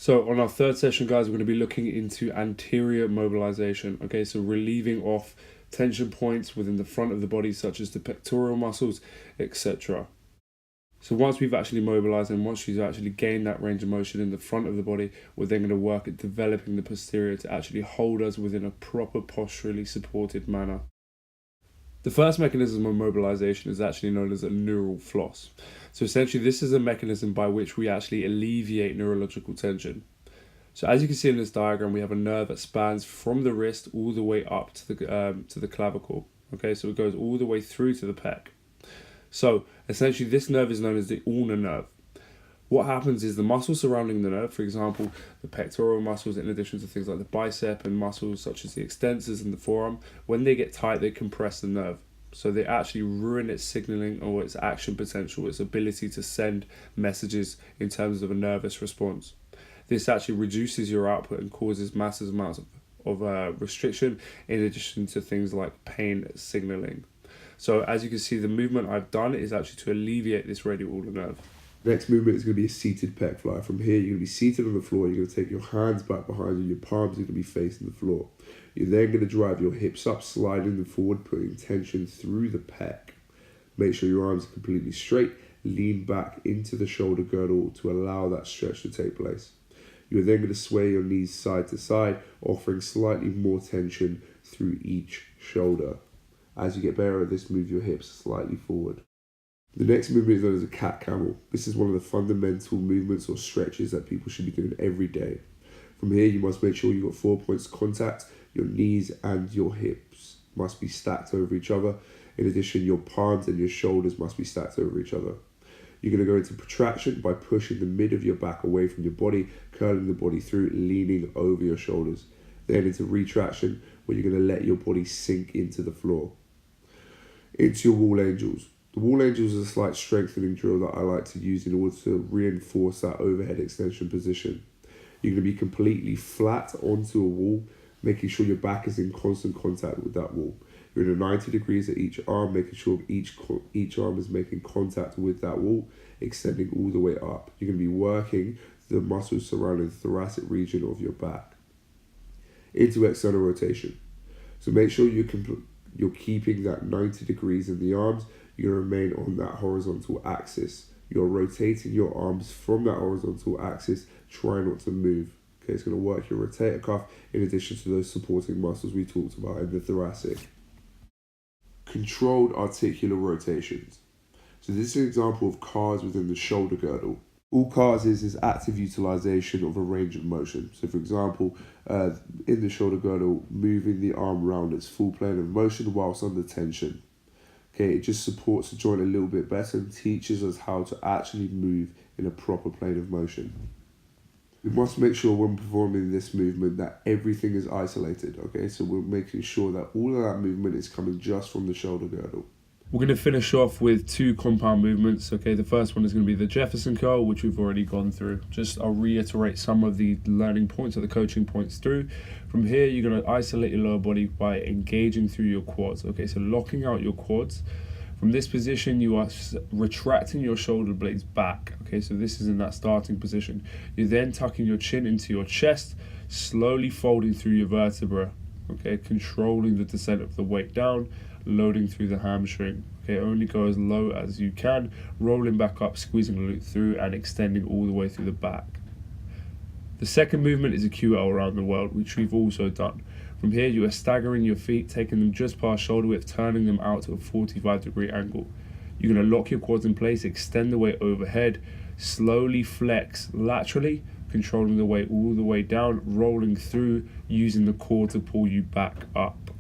So on our third session, guys, we're going to be looking into anterior mobilization. Okay, so relieving off tension points within the front of the body, such as the pectoral muscles, etc. So once we've actually mobilized and once you've actually gained that range of motion in the front of the body, we're then going to work at developing the posterior to actually hold us within a proper posturally supported manner. The first mechanism of mobilization is actually known as a neural floss. So essentially this is a mechanism by which we actually alleviate neurological tension. So as you can see in this diagram, we have a nerve that spans from the wrist all the way up to the clavicle. Okay, so it goes all the way through to the pec. So essentially this nerve is known as the ulnar nerve. What happens is the muscles surrounding the nerve, for example, the pectoral muscles, in addition to things like the bicep and muscles such as the extensors and the forearm, when they get tight, they compress the nerve. So they actually ruin its signaling or its action potential, its ability to send messages in terms of a nervous response. This actually reduces your output and causes massive amounts of restriction, in addition to things like pain signaling. So as you can see, the movement I've done is actually to alleviate this radial ulnar nerve. Next movement is going to be a seated pec fly. From here, you're going to be seated on the floor. You're going to take your hands back behind you. Your palms are going to be facing the floor. You're then going to drive your hips up, sliding them forward, putting tension through the pec. Make sure your arms are completely straight. Lean back into the shoulder girdle to allow that stretch to take place. You're then going to sway your knees side to side, offering slightly more tension through each shoulder. As you get better at this, move your hips slightly forward. The next movement is known as a cat-camel. This is one of the fundamental movements or stretches that people should be doing every day. From here, you must make sure you've got 4 points of contact. Your knees and your hips must be stacked over each other. In addition, your palms and your shoulders must be stacked over each other. You're going to go into protraction by pushing the mid of your back away from your body, curling the body through, leaning over your shoulders. Then into retraction, where you're going to let your body sink into the floor. Into your wall angels. The wall angels is a slight strengthening drill that I like to use in order to reinforce that overhead extension position. You're going to be completely flat onto a wall, making sure your back is in constant contact with that wall. You're in a 90 degrees at each arm, making sure each arm is making contact with that wall, extending all the way up. You're going to be working the muscles surrounding the thoracic region of your back. Into external rotation. So make sure you're keeping that 90 degrees in the arms. You're going to remain on that horizontal axis. You're rotating your arms from that horizontal axis. Try not to move. Okay, it's going to work your rotator cuff in addition to those supporting muscles we talked about in the thoracic. Controlled articular rotations. So this is an example of CARS within the shoulder girdle. All CARS is active utilization of a range of motion. So for example, in the shoulder girdle, moving the arm around its full plane of motion whilst under tension. Okay, it just supports the joint a little bit better and teaches us how to actually move in a proper plane of motion. We must make sure when performing this movement that everything is isolated, okay? So we're making sure that all of that movement is coming just from the shoulder girdle. We're going to finish off with 2 compound movements. Okay, the first one is going to be the Jefferson curl, which we've already gone through. I'll reiterate some of the learning points or the coaching points through. From here, you're going to isolate your lower body by engaging through your quads. Okay, so locking out your quads. From this position, you are retracting your shoulder blades back. Okay, so this is in that starting position. You're then tucking your chin into your chest, slowly folding through your vertebra. Okay, controlling the descent of the weight down, loading through the hamstring. Okay, only go as low as you can, rolling back up, squeezing the glute through and extending all the way through the back. The second movement is a QL around the world, which we've also done. From here, you are staggering your feet, taking them just past shoulder width, turning them out to a 45-degree angle. You're going to lock your quads in place, extend the weight overhead, slowly flex laterally, controlling the weight all the way down, rolling through, using the core to pull you back up.